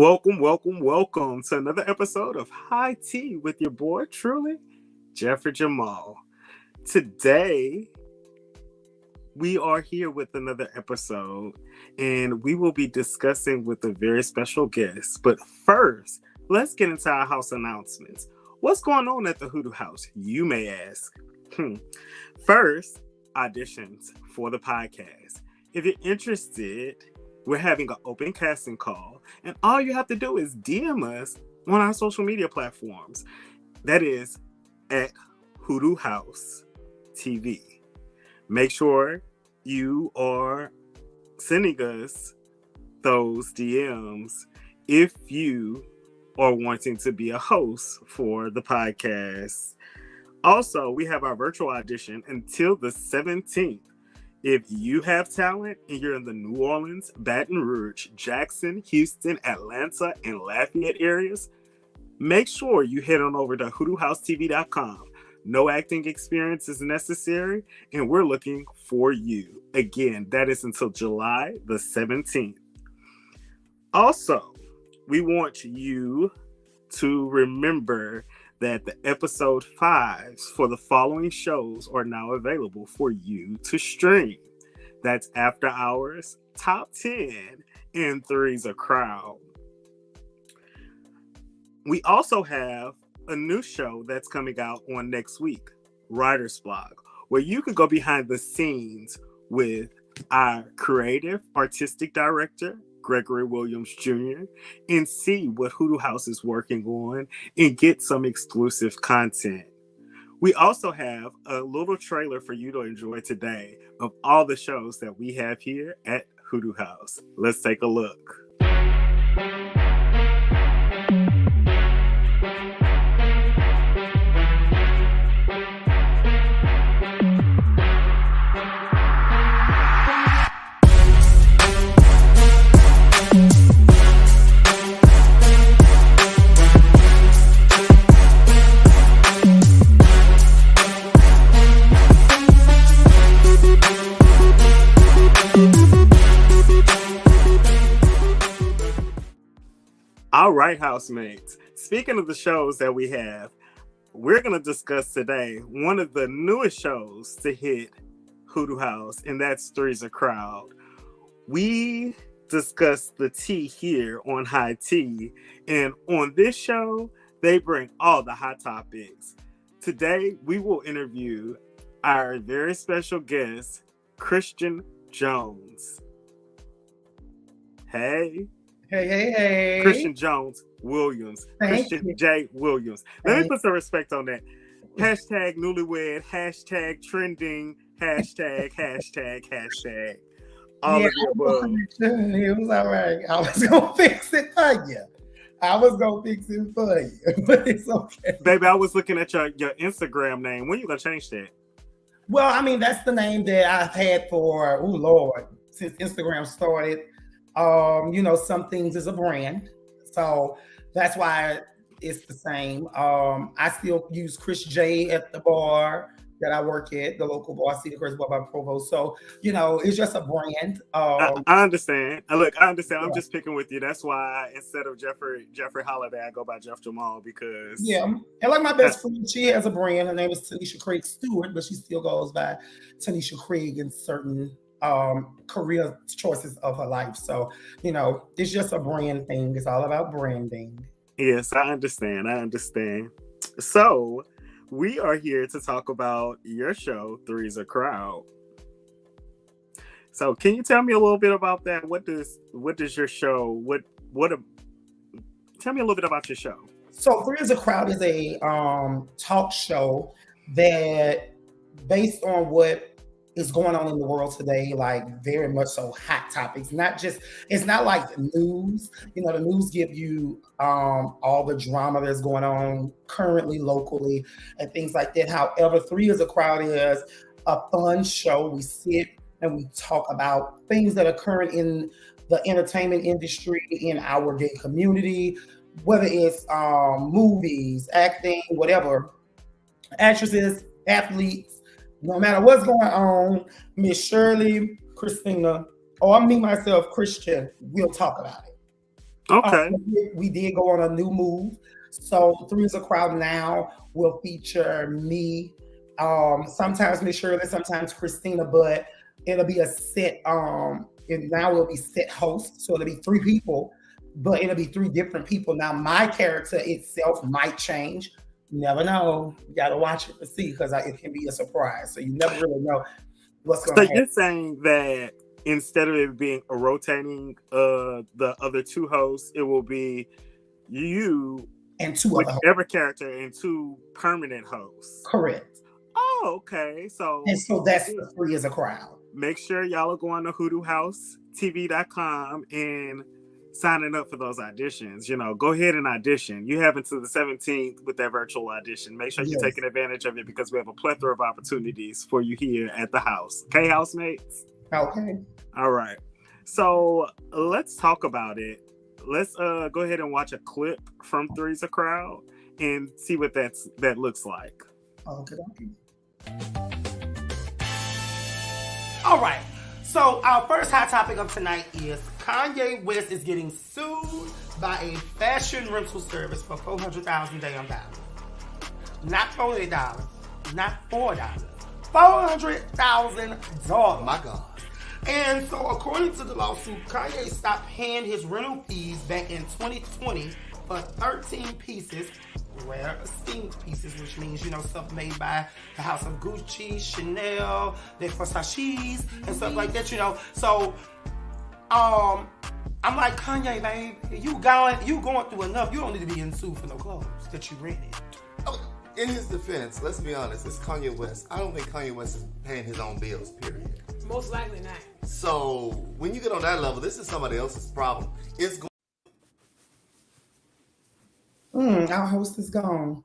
Welcome to another episode of High Tea with your boy, truly, Jeffrey Jamal. Today, we are here with another episode, and we will be discussing with a very special guest. But first, let's get into our house announcements. What's going on at the Hoodoo House, you may ask? First, auditions for the podcast. If you're interested, we're having an open casting call, and all you have to do is DM us on our social media platforms. That is at Hoodoo House TV. Make sure you are sending us those DMs if you are wanting to be a host for the podcast. Also, we have our virtual audition until the 17th. If you have talent and you're in the New Orleans, Baton Rouge, Jackson, Houston, Atlanta, and Lafayette areas, make sure you head on over to hoodoohousetv.com. No acting experience is necessary, and we're looking for you. Again, that is until July the 17th. Also, we want you to remember that the episode 5s for the following shows are now available for you to stream. That's After Hours, Top 10, and Three's a Crowd. We also have a new show that's coming out on next week, Writer's Blog, where you can go behind the scenes with our creative artistic director, Gregory Williams Jr., and see what Hoodoo House is working on and get some exclusive content. We also have a little trailer for you to enjoy today of all the shows that we have here at Hoodoo House. Let's take a look. All right, housemates. Speaking of the shows that we have, we're going to discuss today one of the newest shows to hit Hoodoo House, and that's Three's a Crowd. We discuss the tea here on High Tea, and on this show, they bring all the hot topics. Today, we will interview our very special guest, Christian Jones. Hey. Hey. Christian Jones Williams. Christian J. Williams. Let me put some respect on that. Hashtag newlywed, hashtag trending, hashtag. All of the above. It was all right. I was going to fix it for you. But it's okay. Baby, I was looking at your Instagram name. When you going to change that? Well, I mean, that's the name that I've had for, oh Lord, since Instagram started. Some things is a brand, so that's why it's the same. I still use Chris J at the bar that I work at, the local bar, City Chris Bar by Provo. So, it's just a brand. I understand. Look, I understand. Yeah. I'm just picking with you. That's why instead of Jeffrey Holiday, I go by Jeff Jamal because and like my best friend, she has a brand. Her name is Tanisha Craig Stewart, but she still goes by Tanisha Craig in certain career choices of her life. So, it's just a brand thing. It's all about branding. Yes, I understand. So, we are here to talk about your show, Three's a Crowd. So, can you tell me a little bit about that? What does your show, tell me a little bit about your show. So, Three's a Crowd is a talk show that based on what is going on in the world today, like very much so hot topics. It's not like the news. The news give you all the drama that's going on currently, locally, and things like that. However, Three is a Crowd is a fun show. We sit and we talk about things that are current in the entertainment industry, in our gay community, whether it's movies, acting, whatever, actresses, athletes. No matter what's going on, Miss Shirley, Christina, or me, myself, Christian, we'll talk about it. Okay. We did go on a new move. So Three is a Crowd now will feature me, sometimes Miss Shirley, sometimes Christina, but it'll be a set, and now it'll be set hosts. So it'll be three people, but it'll be three different people. Now my character itself might change. You never know. You gotta watch it to see because it can be a surprise. So you never really know what's So gonna happen. you're saying that instead of it being a rotating the other two hosts, it will be you And two other hosts. whichever character and two permanent hosts. Correct. Oh, okay. So And so that's the Three is a Crowd. make sure y'all are going to hoodoohousetv.com and signing up for those auditions. You know, go ahead and audition. You have until the 17th with that virtual audition. Make sure you're taking advantage of it because we have a plethora of opportunities for you here at the house. Okay, housemates? Okay. All right. So let's talk about it. Let's go ahead and watch a clip from Three's a Crowd and see what that looks like. Okay. All right. So our first hot topic of tonight is Kanye West is getting sued by a fashion rental service for $400,000 damn dollars. Not $48, not $4. $400,000. My God. And so according to the lawsuit, Kanye stopped paying his rental fees back in 2020 for 13 pieces, rare esteemed pieces, which means, stuff made by the house of Gucci, Chanel, the Versace's, and stuff like that, So, I'm like, Kanye, babe, you going through enough. You don't need to be in sued for no clothes that you rented. In his defense, let's be honest, it's Kanye West. I don't think Kanye West is paying his own bills, period. Most likely not. So, when you get on that level, this is somebody else's problem. It's going. Our host is gone.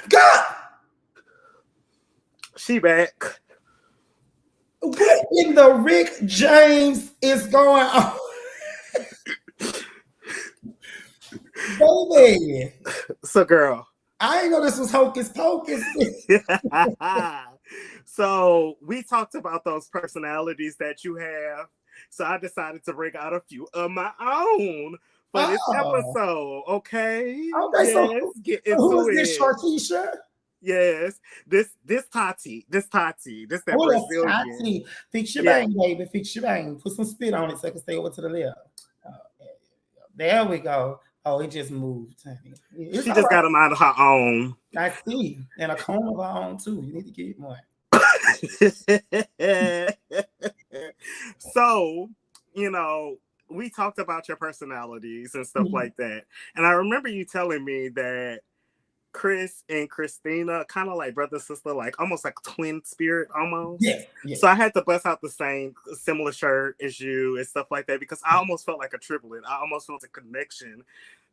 God! She back. What in the Rick James is going on? Baby. So, girl. I ain't know this was hocus pocus. So we talked about those personalities that you have. So I decided to bring out a few of my own for this episode. Okay. Okay, yes, so get into who it. is this Sharkeisha? Yes. This Tati. This that Brazilian. Tati. Fix your bang, baby. Fix your bang. Put some spit on it so I can stay over to the left. There we go. Oh, it just moved, honey. She just got them out of her own. I see. And a comb of her own, too. You need to get more. So, we talked about your personalities and stuff like that. And I remember you telling me that Chris and Christina kind of like brother sister, like almost like twin spirit almost. Yeah. So I had to bust out the similar shirt as you and stuff like that because I almost felt like a triplet. I almost felt a connection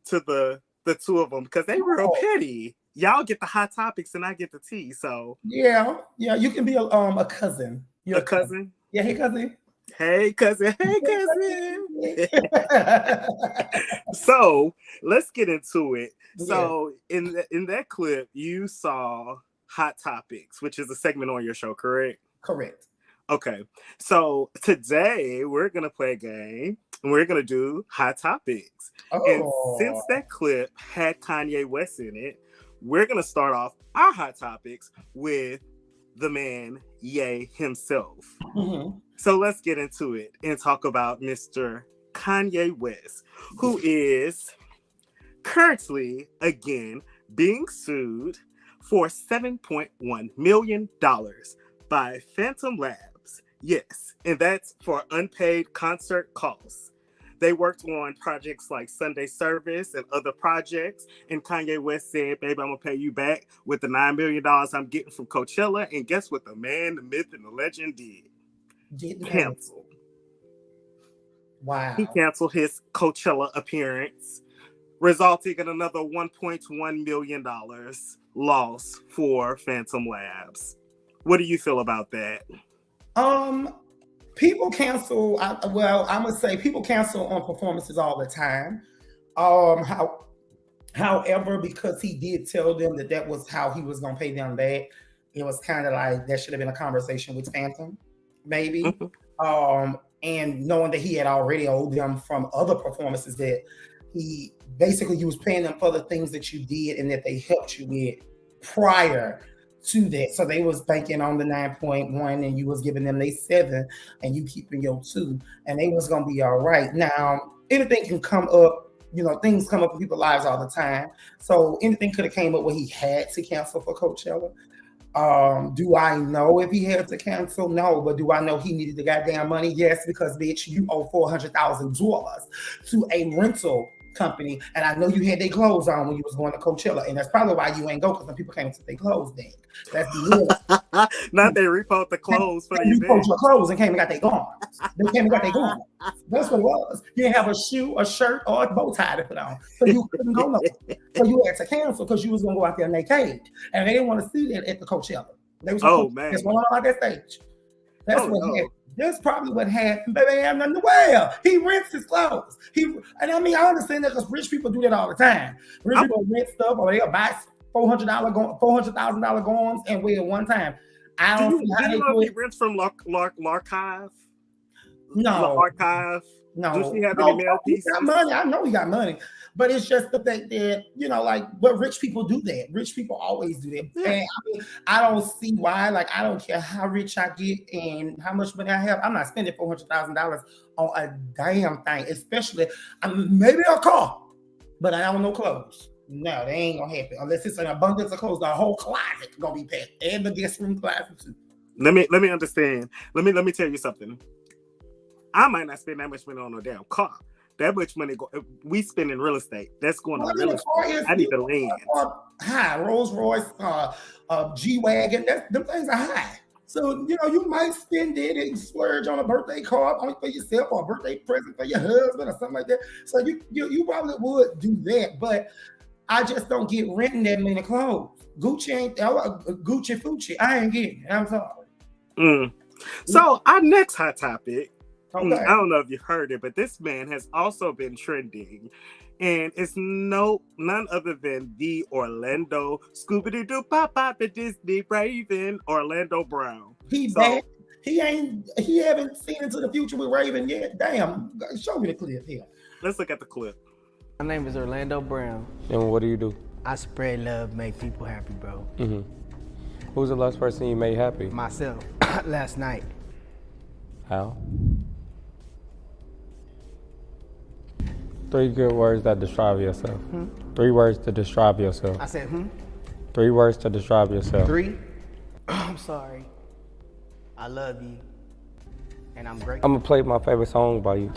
to the two of them because they real petty. Y'all get the hot topics and I get the tea. So yeah, you can be a cousin. You're a cousin. Yeah, hey cousin. Hey cousin. So let's get into it. So in that clip, you saw Hot Topics, which is a segment on your show, correct? Correct. Okay. So today we're gonna play a game and we're gonna do Hot Topics. And since that clip had Kanye West in it, we're gonna start off our Hot Topics with the man Ye himself. Mm-hmm. So let's get into it and talk about Mr. Kanye West, who is currently again being sued for $7.1 million by Phantom Labs. Yes, and that's for unpaid concert costs. They worked on projects like Sunday Service and other projects. And Kanye West said, baby, I'm going to pay you back with the $9 million I'm getting from Coachella. And guess what the man, the myth, and the legend did? Canceled. Wow. He canceled his Coachella appearance, resulting in another $1.1 million loss for Phantom Labs. What do you feel about that? People cancel. I'm gonna say people cancel on performances all the time. However, because he did tell them that was how he was gonna pay them back, it was kind of like that should have been a conversation with Phantom, maybe. And knowing that he had already owed them from other performances that he basically you was paying them for the things that you did and that they helped you with prior to that. So they was banking on the 9.1 and you was giving them they 7 and you keeping your 2 and they was gonna be all right. Now anything can come up, things come up in people's lives all the time. So anything could have came up where he had to cancel for Coachella. Do I know if he had to cancel? No, but do I know he needed the goddamn money? Yes, because bitch, you owe $400,000 to a rental company, and I know you had their clothes on when you was going to Coachella, and that's probably why you ain't go because the people came and took their clothes back. Let's be real. Not they repoed the clothes for the event. Repoed your clothes and came and got their garments. They came and got their garments. That's what it was. You didn't have a shoe, a shirt, or a bow tie to put on, so you couldn't go nowhere. So you had to cancel because you was gonna go out there naked, and they didn't want to see that at the Coachella. They was man, that's going on like that stage. That's what happened. That's probably what happened. Baby, I'm not well. He rents his clothes. I understand that because rich people do that all the time. Rich people rent stuff or they'll buy $400,000 garms and wear it one time. I don't see how they do it. He rents from L'archive? No. L'archive? No. Does he have any mail pieces? He got money. I know he got money. But it's just the fact that, but rich people do that. Rich people always do that. Yeah. And I don't see why. I don't care how rich I get and how much money I have. I'm not spending $400,000 on a damn thing, especially maybe a car, but I don't know clothes. No, they ain't gonna happen unless it's an abundance of clothes. The whole closet gonna be packed, and the guest room closet too. Let me understand. Let me tell you something. I might not spend that much money on a damn car. That much money we spend in real estate. That's going on real estate. I need the land. High Rolls Royce, G-Wagon. Them things are high. So you might spend it and splurge on a birthday card only for yourself or a birthday present for your husband or something like that. So you probably would do that, but I just don't get renting that many clothes. Gucci ain't Gucci Fucci. I ain't getting it. I'm sorry. So our next hot topic. Okay. I don't know if you heard it, but this man has also been trending, and it's none other than the Orlando Scooby-Doo Pop the Disney Raven, Orlando Brown. He haven't seen Into the Future with Raven yet. Damn, show me the clip here. Let's look at the clip. My name is Orlando Brown. And what do you do? I spread love, make people happy, bro. Mm-hmm. Who's the last person you made happy? Myself, last night. How? 3 good words that describe yourself. 3 words to describe yourself. I said, 3 words to describe yourself. 3? I'm sorry. I love you. And I'm grateful. I'm gonna play my favorite song by you.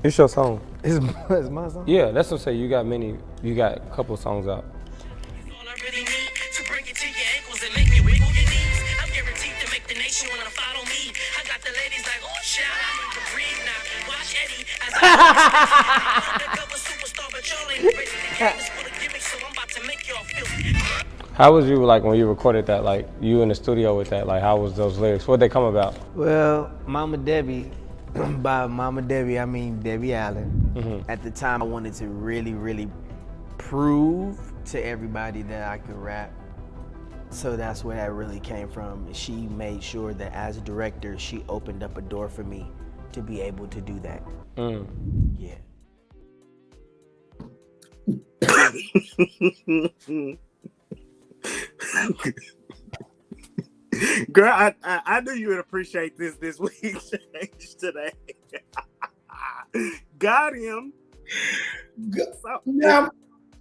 It's your song. It's my song? Yeah, that's what I'm saying. You got a couple songs out. All I really need to bring it to your ankles and make you wiggle your knees. I'm guaranteed to make the nation wanna follow me. I got the ladies like, oh, child, I need to breathe now. Watch Eddie as I undercover superstar, but y'all ain't ready to get this full of gimmicks, so I'm about to make y'all feel. How was you when you recorded that? You in the studio with that? How was those lyrics? What'd they come about? Well, Mama Debbie, by Mama Debbie, I mean Debbie Allen. Mm-hmm. At the time, I wanted to really, really prove to everybody that I could rap. So that's where that really came from. She made sure that as a director, she opened up a door for me to be able to do that. Yeah. Girl, I knew you would appreciate this week change today. Got him. So,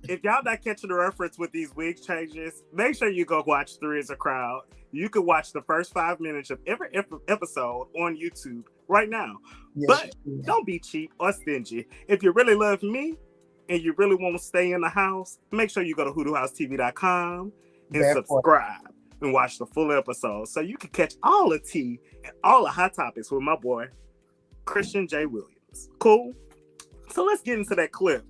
if y'all not catching the reference with these wig changes, make sure you go watch Three as a Crowd. You can watch the first 5 minutes of every episode on YouTube right now. Yes, but don't be cheap or stingy. If you really love me and you really want to stay in the house, make sure you go to hoodoohouse.tv.com and subscribe and watch the full episode so you can catch all the tea and all the hot topics with my boy, Christian J. Williams. Cool? So let's get into that clip.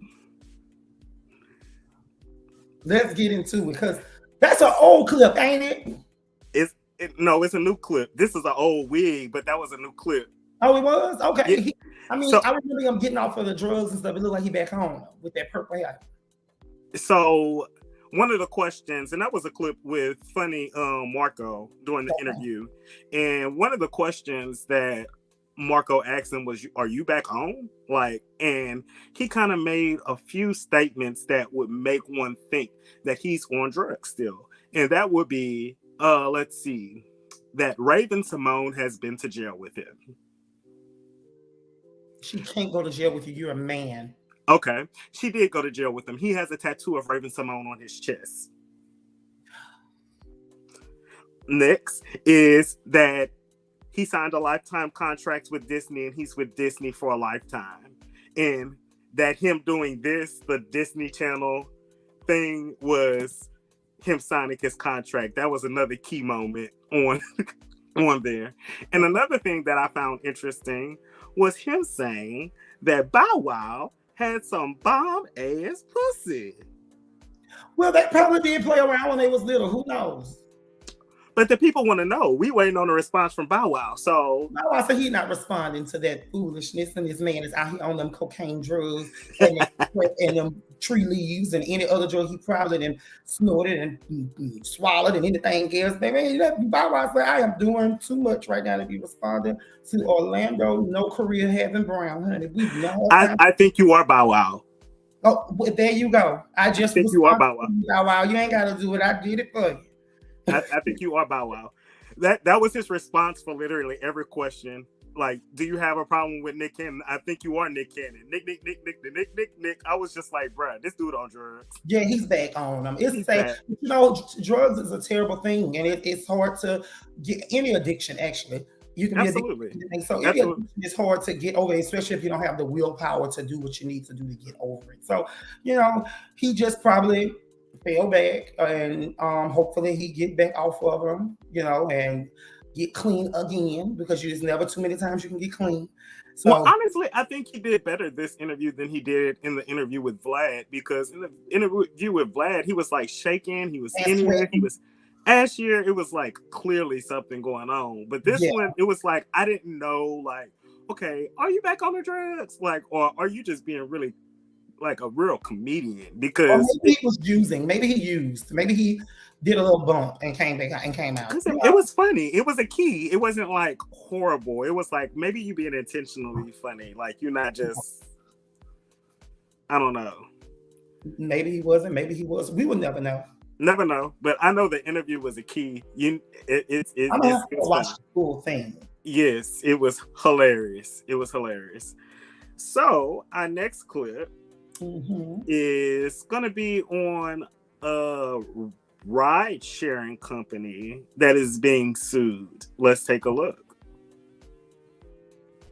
Let's get into it because that's an old clip, ain't it? No, it's a new clip. This is an old wig, but that was a new clip. Oh, it was? Okay. Yeah. I remember him getting off of the drugs and stuff. It looked like he back home with that purple hair. So one of the questions, and that was a clip with funny Marco during the interview, and one of the questions that Marco asked him was, "Are you back home?" Like, and he kind of made a few statements that would make one think that he's on drugs still, and that would be, let's see, that Raven Simone has been to jail with him. She can't go to jail with you. You're a man. Okay, she did go to jail with him. He has a tattoo of Raven Simone on his chest. Next is that he signed a lifetime contract with Disney, and he's with Disney for a lifetime. And that him doing this, the Disney Channel thing, was him signing his contract. That was another key moment on there. And another thing that I found interesting was him saying that Bow Wow had some bomb ass pussy. Well, they probably did play around when they was little. Who knows? But the people want to know. We waiting on a response from Bow Wow. So Bow Wow said he not responding to that foolishness, and this man is out here on them cocaine drugs and them tree leaves and any other drug he probably done snorted and swallowed and anything else. Baby, Bow Wow said, I am doing too much right now to be responding to Orlando. No career having Brown, honey. We know. I think you are Bow Wow. Oh, well, there you go. I just think you are Bow Wow. Bow Wow. You ain't got to do it. I did it for you. I think you are Bow Wow. That was his response for literally every question. Like, do you have a problem with Nick Cannon? I think you are Nick Cannon. Nick. I was just like, bruh, this dude on drugs. Yeah, he's back on them. It's sad. You know, drugs is a terrible thing, and it's hard to get any addiction. Actually, you can absolutely. Be addicted. So any addiction is hard to get over, especially if you don't have the willpower to do what you need to do to get over it. So, you know, he just probably fell back, and hopefully he get back off of them, you know, and get clean again, because there's never too many times you can get clean. So, well, honestly, I think he did better this interview than he did in the interview with Vlad, because in the interview with Vlad, he was like shaking, he was skinnier, he was ashier. It was like clearly something going on. But this one, it was like, I didn't know, like, okay, are you back on the drugs? Like, or are you just being really like a real comedian? Because maybe he was using, maybe he did a little bump and came back and came out. Because it was funny. It was a key. It wasn't like horrible. It was like maybe you being intentionally funny. Like you're not just, I don't know. Maybe he wasn't. Maybe he was. We would never know. Never know. But I know the interview was a key. It's watch the full thing. Yes, it was hilarious. It was hilarious. So our next clip is gonna be on a ride sharing company that is being sued. Let's take a look.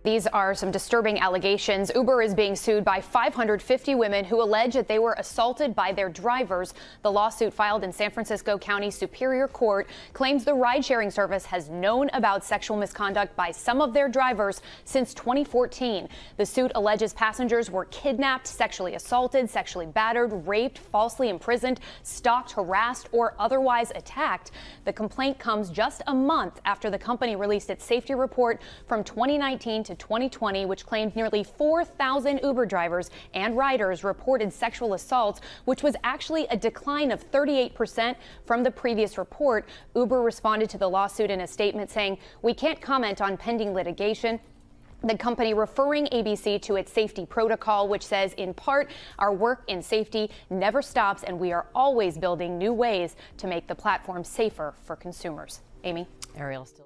These are some disturbing allegations. Uber is being sued by 550 women who allege that they were assaulted by their drivers. The lawsuit filed in San Francisco County Superior Court claims the ride-sharing service has known about sexual misconduct by some of their drivers since 2014. The suit alleges passengers were kidnapped, sexually assaulted, sexually battered, raped, falsely imprisoned, stalked, harassed, or otherwise attacked. The complaint comes just a month after the company released its safety report from 2019 to 2020, which claimed nearly 4,000 Uber drivers and riders reported sexual assaults, which was actually a decline of 38% from the previous report. Uber responded to the lawsuit in a statement saying, "We can't comment on pending litigation." The company referring ABC to its safety protocol, which says, in part, our work in safety never stops and we are always building new ways to make the platform safer for consumers. Amy? Ariel still.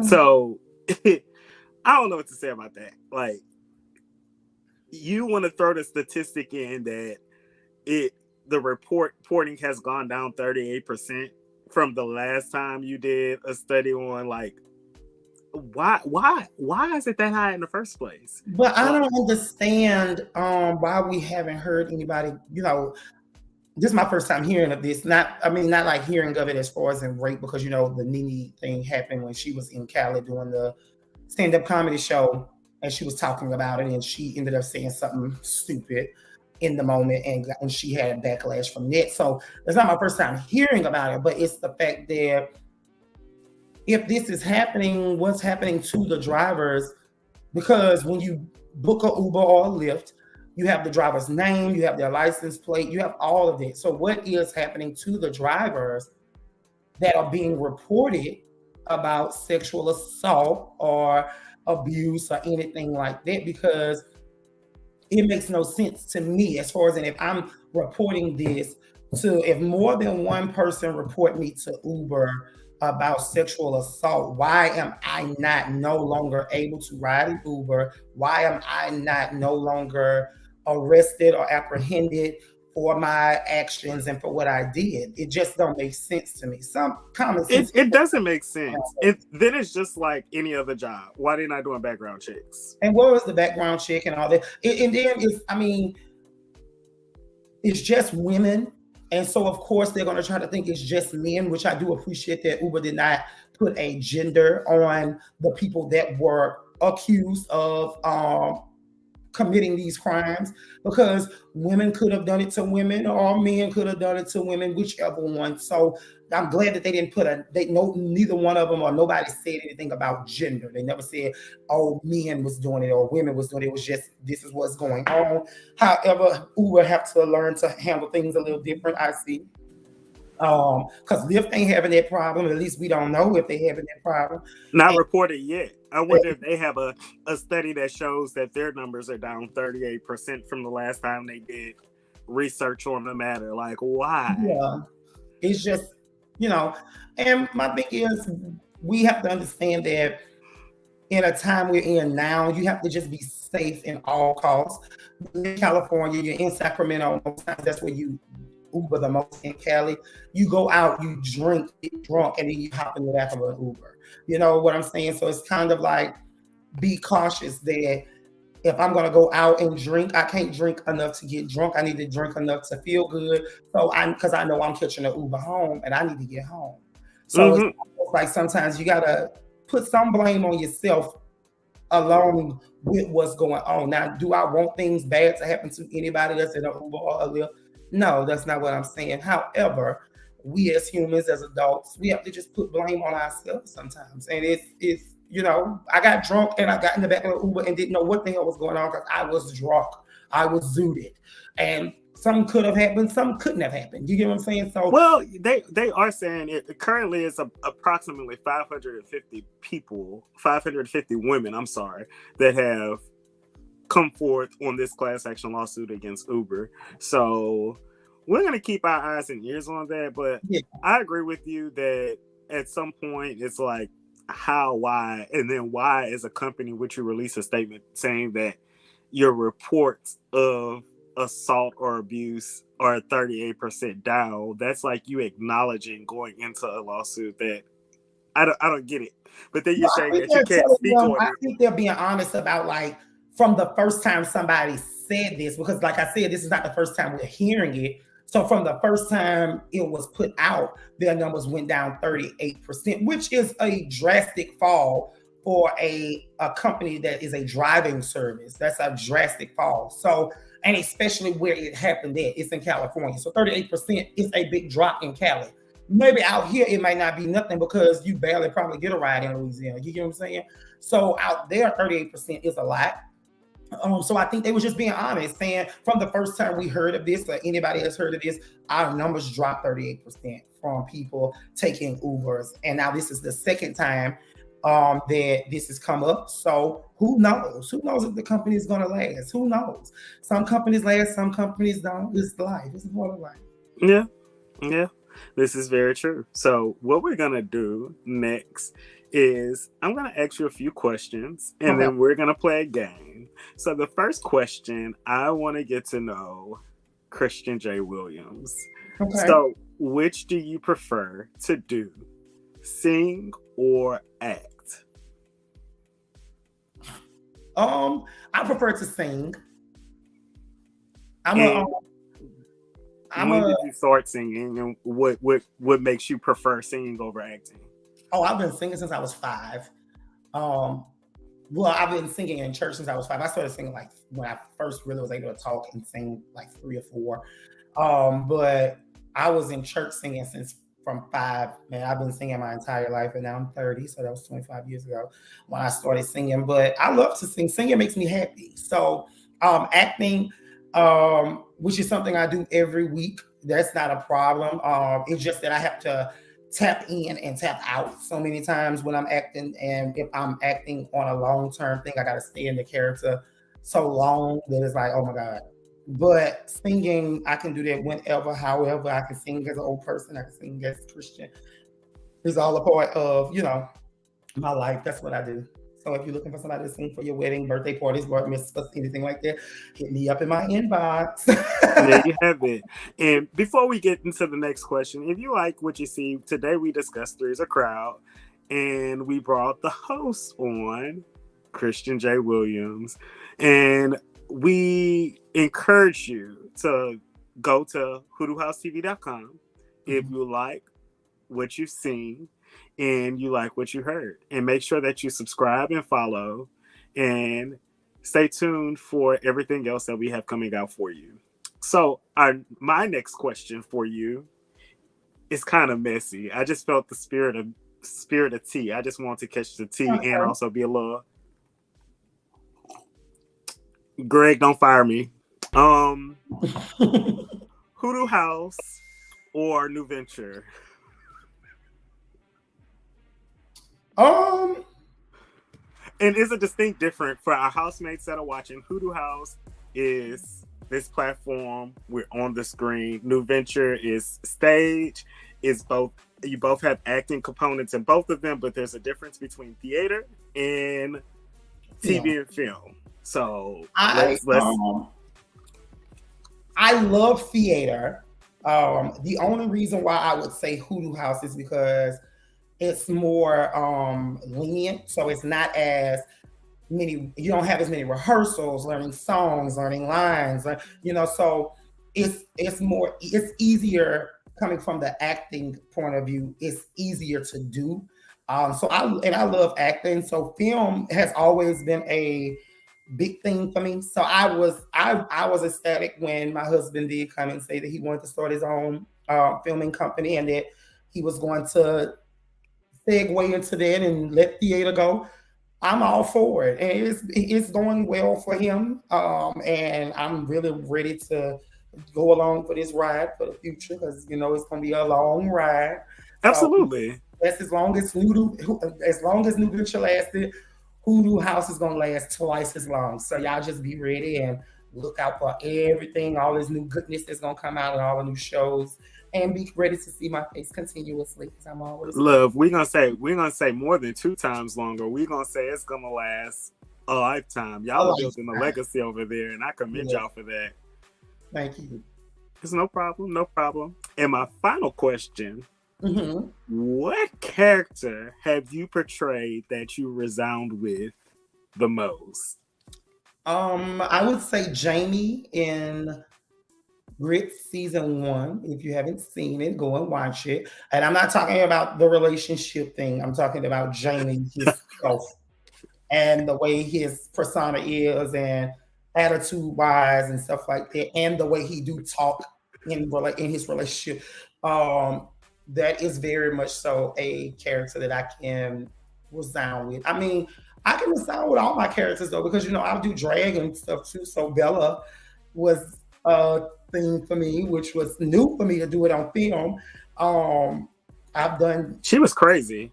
So I don't know what to say about that. Like, you want to throw the statistic in that the reporting has gone down 38% from the last time you did a study on, like, why is it that high in the first place? But I don't understand why we haven't heard anybody, you know. This is my first time hearing of this. Not like hearing of it as far as in rape, because, you know, the Nene thing happened when she was in Cali doing the stand-up comedy show, and she was talking about it, and she ended up saying something stupid in the moment, and she had a backlash from that. So it's not my first time hearing about it, but it's the fact that if this is happening, what's happening to the drivers? Because when you book a Uber or a Lyft, You have the driver's name, you have their license plate, you have all of it. So what is happening to the drivers that are being reported about sexual assault or abuse or anything like that? Because it makes no sense to me as far as, and if I'm reporting this to, if more than one person report me to Uber about sexual assault, why am I not no longer able to ride an Uber? Why am I not no longer arrested or apprehended for my actions and for what I did? It just don't make sense to me. Some common sense. It doesn't make sense. Then it's just like any other job. Why they not doing background checks? And what was the background check and all that? And then it's just women. And so, of course, they're going to try to think it's just men, which I do appreciate that Uber did not put a gender on the people that were accused of committing these crimes, because women could have done it to women or men could have done it to women, whichever one. So I'm glad that they didn't put neither one of them or nobody said anything about gender. They never said, oh, men was doing it or women was doing it. It was just, this is what's going on. However, Uber have to learn to handle things a little different, I see. Because Lyft ain't having that problem. At least we don't know if they having that problem. Not reported yet. I wonder if they have a study that shows that their numbers are down 38% from the last time they did research on the matter. Like, why? Yeah, it's just, and my thing is, we have to understand that in a time we're in now, you have to just be safe in all costs. In California, you're in Sacramento, most times that's where you Uber the most. In Cali, you go out, you drink, get drunk, and then you hop in the back of an Uber. You know what I'm saying? So it's kind of like, be cautious that if I'm going to go out and drink, I can't drink enough to get drunk. I need to drink enough to feel good. So because I know I'm catching an Uber home and I need to get home. So it's like sometimes you got to put some blame on yourself along with what's going on. Now, do I want things bad to happen to anybody that's in an Uber or a Lyft? No, that's not what I'm saying. However, we as humans, as adults, we have to just put blame on ourselves sometimes. And it's I got drunk and I got in the back of the Uber and didn't know what the hell was going on because I was drunk. I was zooted. And some could have happened, some couldn't have happened. You get what I'm saying? So, well, they are saying it currently is approximately 550 women, I'm sorry, that have come forth on this class action lawsuit against Uber. So we're going to keep our eyes and ears on that. But yeah, I agree with you that at some point it's like, how, why, and then why as a company would you release a statement saying that your reports of assault or abuse are 38% down? That's like you acknowledging going into a lawsuit that I don't get it. But then you're saying that you can't speak on it. I think they're being honest about, like, from the first time somebody said this, because like I said, this is not the first time we're hearing it. So from the first time it was put out, their numbers went down 38%, which is a drastic fall for a company that is a driving service. That's a drastic fall. So, and especially where it happened at, it's in California. So 38% is a big drop in Cali. Maybe out here it might not be nothing because you barely probably get a ride in Louisiana. You get what I'm saying? So out there, 38% is a lot. So I think they were just being honest, saying from the first time we heard of this, or anybody has heard of this, our numbers dropped 38% from people taking Ubers. And now this is the second time that this has come up. So who knows? Who knows if the company is going to last? Who knows? Some companies last, some companies don't. It's life. It's part of life. Yeah. Yeah. This is very true. So what we're going to do next is I'm going to ask you a few questions and then we're going to play a game. So the first question, I want to get to know Christian J. Williams. Okay. So which do you prefer to do? Sing or act? I prefer to sing. When did you start singing, and what makes you prefer singing over acting? Oh, I've been singing since I was 5. Well, I've been singing in church since I was 5. I started singing like when I first really was able to talk and sing, like 3 or 4. But I was in church singing since from 5. Man, I've been singing my entire life, and now I'm 30, so that was 25 years ago when I started singing. But I love to sing. Singing makes me happy. So acting, which is something I do every week. That's not a problem. It's just that I have to tap in and tap out so many times when I'm acting. And if I'm acting on a long-term thing, I got to stay in the character so long that it's like, oh my God. But singing, I can do that whenever, however. I can sing as an old person, I can sing as a Christian. It's all a part of, my life. That's what I do. So if you're looking for somebody to sing for your wedding, birthday parties, bar mitzvahs, anything like that, hit me up in my inbox. There you have it. And before we get into the next question, if you like what you see, today we discussed Three's a Crowd, and we brought the host on, Christian J. Williams, and we encourage you to go to hoodoohousetv.com if you like what you've seen and you like what you heard, and make sure that you subscribe and follow and stay tuned for everything else that we have coming out for you. So my next question for you is kind of messy. I just felt the spirit of tea. I just want to catch the tea and also be a little. Greg, don't fire me. Hoodoo House or New Venture? And it's a distinct difference for our housemates that are watching. Hoodoo House is this platform. We're on the screen. New Venture is stage. It's both. You both have acting components in both of them, but there's a difference between theater and TV and film. So I love theater. The only reason why I would say Hoodoo House is because it's more lenient, so it's not as many. You don't have as many rehearsals, learning songs, learning lines. So it's easier coming from the acting point of view. It's easier to do. So I love acting. So film has always been a big thing for me. So I was ecstatic when my husband did come and say that he wanted to start his own filming company and that he was going to segue into that and let theater go. I'm all for it, and it's going well for him. And I'm really ready to go along for this ride for the future because it's going to be a long ride. Absolutely. That's as long as New Venture lasted. Hoodoo House is going to last twice as long. So y'all just be ready and look out for everything, all this new goodness that's going to come out and all the new shows, and be ready to see my face continuously because I'm always love. We're gonna say more than 2 times longer. We're gonna say it's gonna last a lifetime. Y'all are building a legacy over there, and I commend y'all for that. Thank you. It's no problem. And my final question: what character have you portrayed that you resound with the most? I would say Jamie in Grits season 1. If you haven't seen it, go and watch it. And I'm not talking about the relationship thing. I'm talking about Jamie himself and the way his persona is and attitude wise and stuff like that, and the way he do talk in his relationship. That is very much so a character that I can resound with. I mean, I can resound with all my characters though, because I do drag and stuff too. So Bella was a thing for me, which was new for me to do it on film. I've done. She was crazy.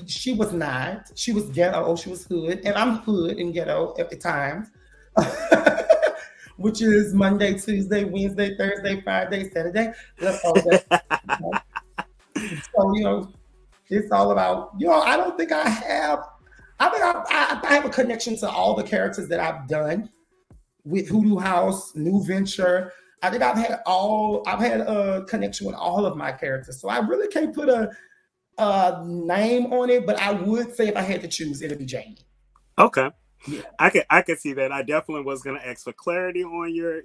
She was not. She was ghetto. She was hood, and I'm hood and ghetto at the times, which is Monday, Tuesday, Wednesday, Thursday, Friday, Saturday. That's all that. So it's all about. I don't think I have. I think I have a connection to all the characters that I've done with Hoodoo House, New Venture. I think I've had a connection with all of my characters. So I really can't put a name on it, but I would say if I had to choose, it'd be Jamie. Okay. Yeah. I could see that. I definitely was gonna ask for clarity on your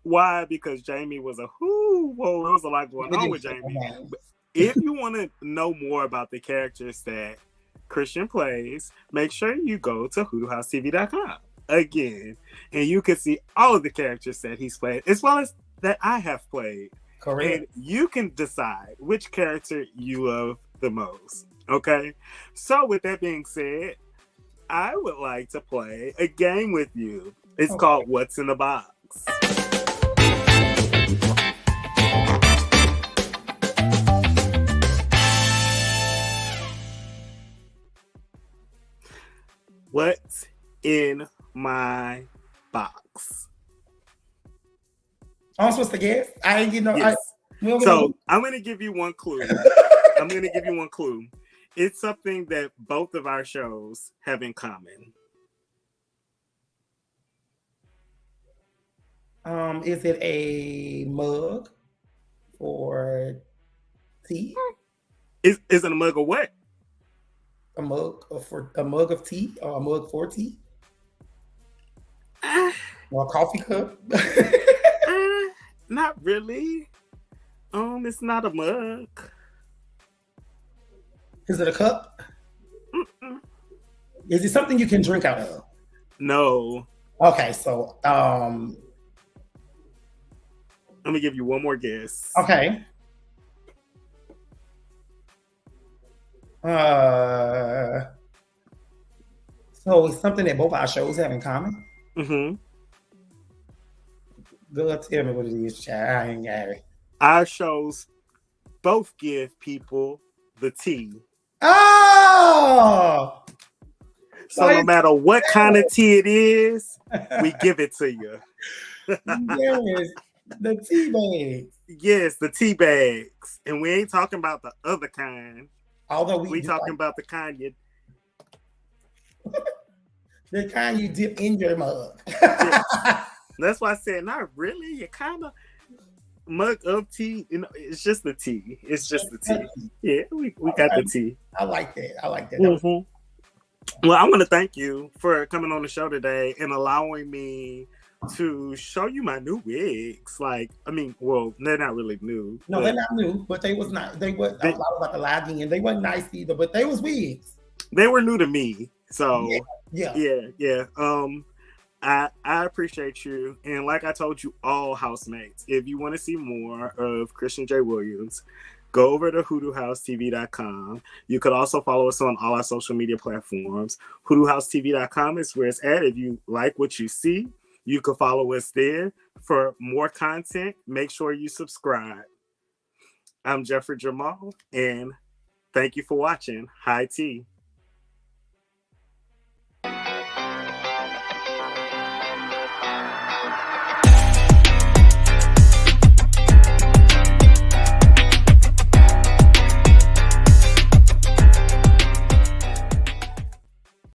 why, because Jamie was there was a lot going on with Jamie. But if you want to know more about the characters that Christian plays, make sure you go to hoodoohousetv.com again, and you can see all of the characters that he's played, as well as that I have played. Correct. And you can decide which character you love the most. Okay? So with that being said, I would like to play a game with you. It's called What's in the Box. What's in my box? I'm supposed to guess. I ain't get no. Yes. We don't get So no- I'm going to give you one clue. It's something that both of our shows have in common. Is it a mug or tea? Is it a mug of what? A mug of tea or a mug for tea? Or a coffee cup? Not really. It's not a mug. Is it a cup? Mm-mm. Is it something you can drink out of? No. Okay, so Let me give you one more guess. okay. So it's something that both our shows have in common. Mm-hmm. Good, tell me what it is, child. I ain't got it. Our shows both give people the tea. Oh, So no matter what kind of tea it is, we give it to you. yes, the tea bags. Yes, the tea bags. And we ain't talking about the other kind. Although We talking about the kind you... the kind you dip in your mug. That's why I said, not really. You kind of mug of tea. You know, it's just the tea. It's just the tea. Yeah, we got the tea. I like that. I like that. Mm-hmm. Well, I want to thank you for coming on the show today and allowing me to show you my new wigs. Like, I mean, well, they're not really new. No, they're not new, but they was not. They were. I was about to lie again. They wasn't nice either, but they was wigs. They were new to me, so yeah. I appreciate you, and like I told you all, housemates, if you want to see more of Christian J. Williams, go over to hoodoohousetv.com. You could also follow us on all our social media platforms. hoodoohousetv.com is where it's at. If you like what you see, you can follow us there. For more content, make sure you subscribe. I'm Jeffrey Jamal, and thank you for watching High Tea.